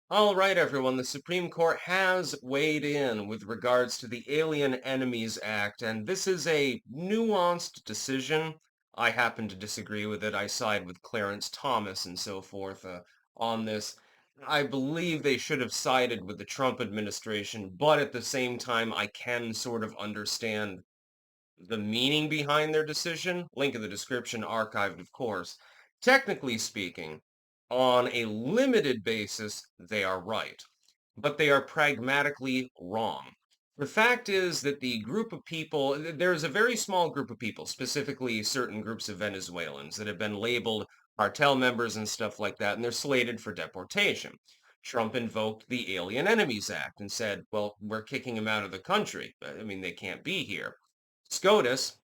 All right, everyone. The Supreme Court has weighed in with regards to the Alien Enemies Act, and this is a nuanced decision. I happen to disagree with it. I side with Clarence Thomas and so forth on this. I believe they should have sided with the Trump administration, but at the same time, I can sort of understand the meaning behind their decision. Link in the description, archived, of course. Technically speaking, on a limited basis, they are right, but they are pragmatically wrong. The fact is that the group of people, there's a very small group of people, specifically certain groups of Venezuelans, that have been labeled cartel members and stuff like that, and they're slated for deportation. Trump invoked the Alien Enemies Act and said, well, we're kicking them out of the country. I mean, they can't be here. SCOTUS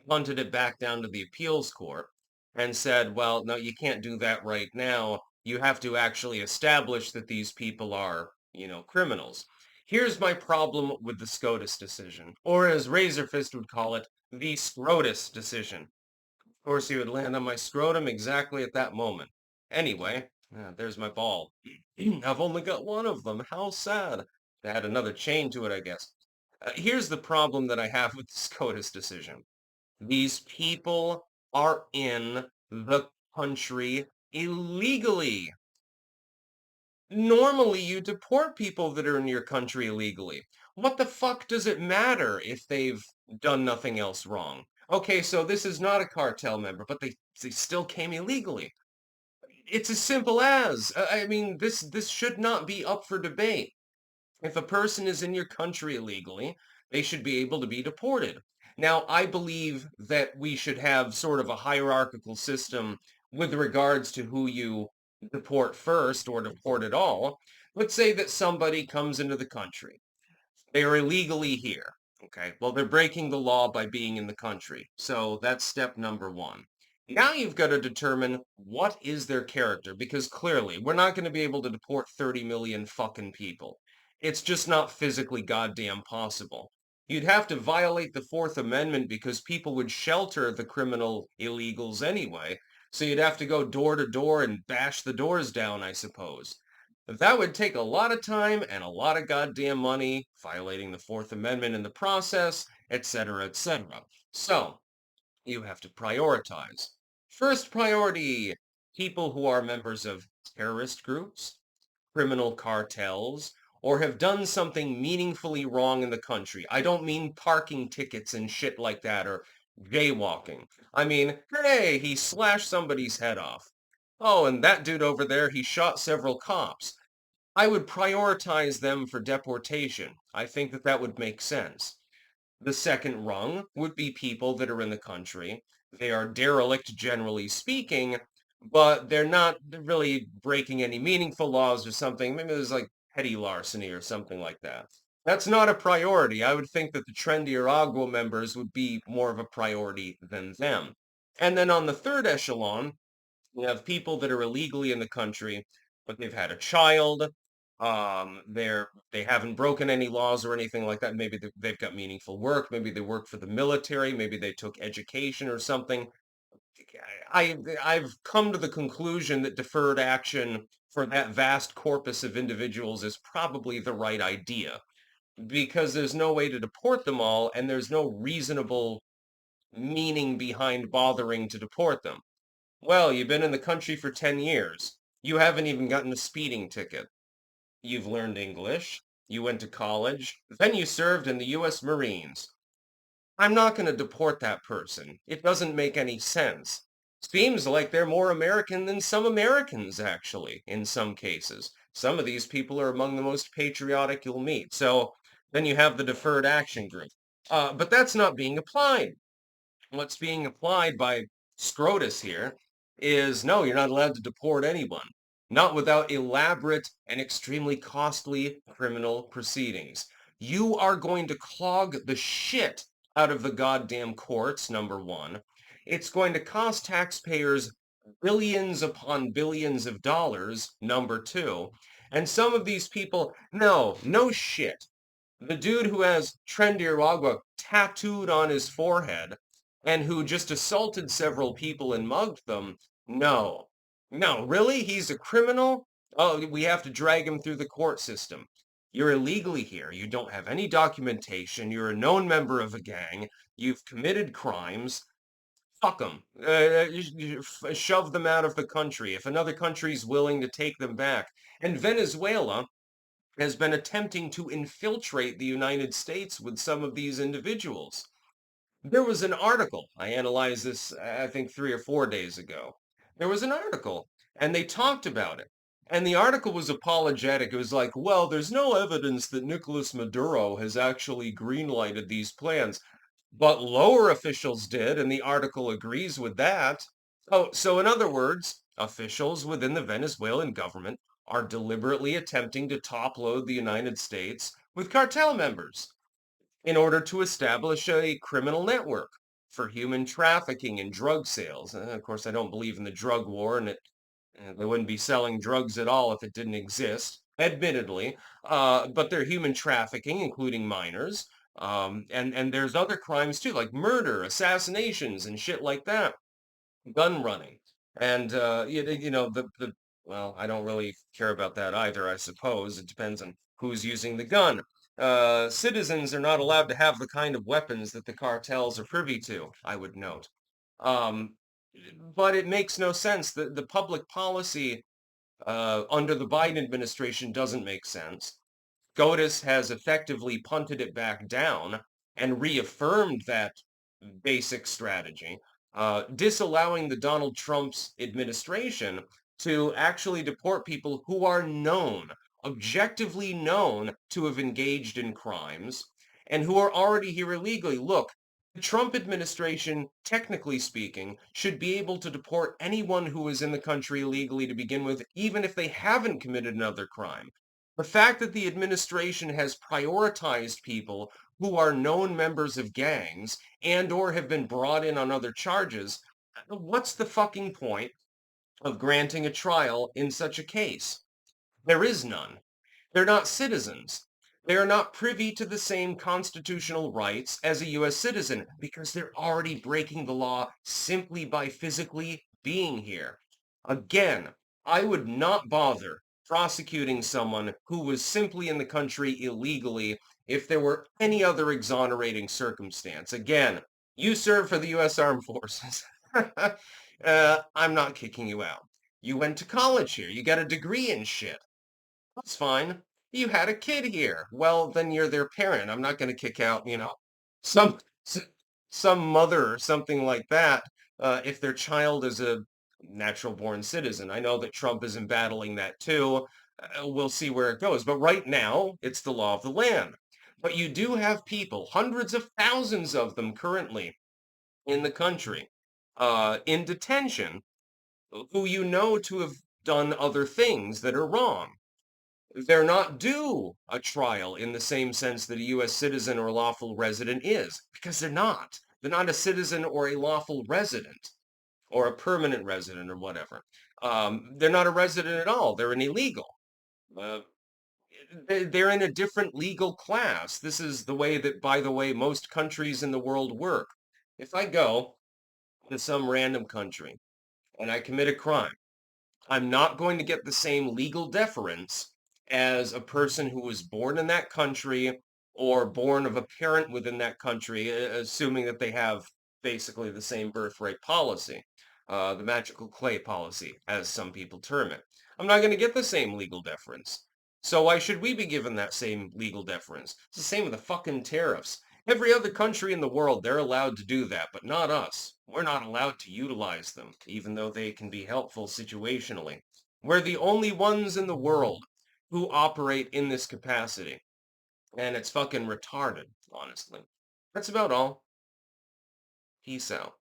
punted it back down to the appeals court and said, well, no, you can't do that right now. You have to actually establish that these people are, criminals. Here's my problem with the SCOTUS decision, or as Razorfist would call it, the SCROTUS decision. Of course, he would land on my scrotum exactly at that moment. Anyway, there's my ball. I've only got one of them. How sad. To add another chain to it, I guess. Here's the problem that I have with the SCOTUS decision. These people are in the country illegally. Normally, you deport people that are in your country illegally. What the fuck does it matter if they've done nothing else wrong? Okay, so this is not a cartel member, but they still came illegally. It's as simple as, I mean, this should not be up for debate. If a person is in your country illegally, they should be able to be deported. Now, I believe that we should have sort of a hierarchical system with regards to who you deport first or deport at all. Let's say that somebody comes into the country. They are illegally here. Okay, well, they're breaking the law by being in the country. So that's step number one. Now you've got to determine what is their character, because clearly we're not going to be able to deport 30 million fucking people. It's just not physically goddamn possible. You'd have to violate the Fourth Amendment because people would shelter the criminal illegals anyway. So you'd have to go door to door and bash the doors down, I suppose. That would take a lot of time and a lot of goddamn money, violating the Fourth Amendment in the process, etc., etc. So, you have to prioritize. First priority, people who are members of terrorist groups, criminal cartels, or have done something meaningfully wrong in the country. I don't mean parking tickets and shit like that or jaywalking. I mean, hey, he slashed somebody's head off. Oh, and that dude over there, he shot several cops. I would prioritize them for deportation. I think that that would make sense. The second rung would be people that are in the country. They are derelict, generally speaking, but they're not really breaking any meaningful laws or something. Maybe there's like petty larceny or something like that. That's not a priority. I would think that the trendier Agua members would be more of a priority than them. And then on the third echelon, you have people that are illegally in the country, but they've had a child. They haven't broken any laws or anything like that. Maybe they've got meaningful work. Maybe they work for the military. Maybe they took education or something. I've come to the conclusion that deferred action for that vast corpus of individuals is probably the right idea because there's no way to deport them all, and there's no reasonable meaning behind bothering to deport them. Well, you've been in the country for 10 years. You haven't even gotten a speeding ticket. You've learned English. You went to college. Then you served in the U.S. Marines. I'm not going to deport that person. It doesn't make any sense. Seems like they're more American than some Americans, actually, in some cases. Some of these people are among the most patriotic you'll meet. So then you have the deferred action group. But that's not being applied. What's being applied by SCROTUS here is no, you're not allowed to deport anyone, not without elaborate and extremely costly criminal proceedings. You are going to clog the shit out of the goddamn courts, number one. It's going to cost taxpayers billions upon billions of dollars, number two. And some of these people, no shit. The dude who has Trendiaragua tattooed on his forehead and who just assaulted several people and mugged them. No. No, really? He's a criminal? Oh, we have to drag him through the court system. You're illegally here. You don't have any documentation. You're a known member of a gang. You've committed crimes. Fuck them. Shove them out of the country if another country's willing to take them back. And Venezuela has been attempting to infiltrate the United States with some of these individuals. There was an article. I analyzed this, I think, 3 or 4 days ago. There was an article, and they talked about it. And the article was apologetic. It was like, well, there's no evidence that Nicolas Maduro has actually greenlighted these plans. But lower officials did, and the article agrees with that. Oh, so in other words, officials within the Venezuelan government are deliberately attempting to top-load the United States with cartel members in order to establish a criminal network for human trafficking and drug sales. Of course, I don't believe in the drug war, and they wouldn't be selling drugs at all if it didn't exist, admittedly. But they're human trafficking, including minors. And there's other crimes too, like murder, assassinations, and shit like that. Gun running. And well, I don't really care about that either, I suppose. It depends on who's using the gun. Citizens are not allowed to have the kind of weapons that the cartels are privy to, I would note. Um, but it makes no sense. The public policy under the Biden administration doesn't make sense. SCOTUS has effectively punted it back down and reaffirmed that basic strategy, disallowing the Donald Trump's administration to actually deport people who are known, objectively known to have engaged in crimes and who are already here illegally. Look, the Trump administration, technically speaking, should be able to deport anyone who is in the country illegally to begin with, even if they haven't committed another crime. The fact that the administration has prioritized people who are known members of gangs and or have been brought in on other charges, what's the fucking point of granting a trial in such a case? There is none. They're not citizens. They are not privy to the same constitutional rights as a U.S. citizen because they're already breaking the law simply by physically being here. Again, I would not bother prosecuting someone who was simply in the country illegally if there were any other exonerating circumstance. Again, you serve for the U.S. Armed Forces. I'm not kicking you out. You went to college here. You got a degree in shit. That's fine. You had a kid here. Well, then you're their parent. I'm not going to kick out, some s- some mother or something like that if their child is a natural born citizen. I know that Trump is embattling that too. We'll see where it goes. But right now, it's the law of the land. But you do have people, hundreds of thousands of them currently in the country, in detention, who you know to have done other things that are wrong. They're not due a trial in the same sense that a U.S. citizen or lawful resident is, because they're not. They're not a citizen or a lawful resident or a permanent resident or whatever. They're not a resident at all. They're an illegal. Uh, they're in a different legal class. This is the way that, by the way, most countries in the world work. If I go to some random country and I commit a crime, I'm not going to get the same legal deference as a person who was born in that country or born of a parent within that country, assuming that they have basically the same birthright policy, the magical clay policy, as some people term it. I'm not going to get the same legal deference. So why should we be given that same legal deference? It's the same with the fucking tariffs. Every other country in the world, they're allowed to do that, but not us. We're not allowed to utilize them, even though they can be helpful situationally. We're the only ones in the world who operate in this capacity. And it's fucking retarded, honestly. That's about all. Peace out.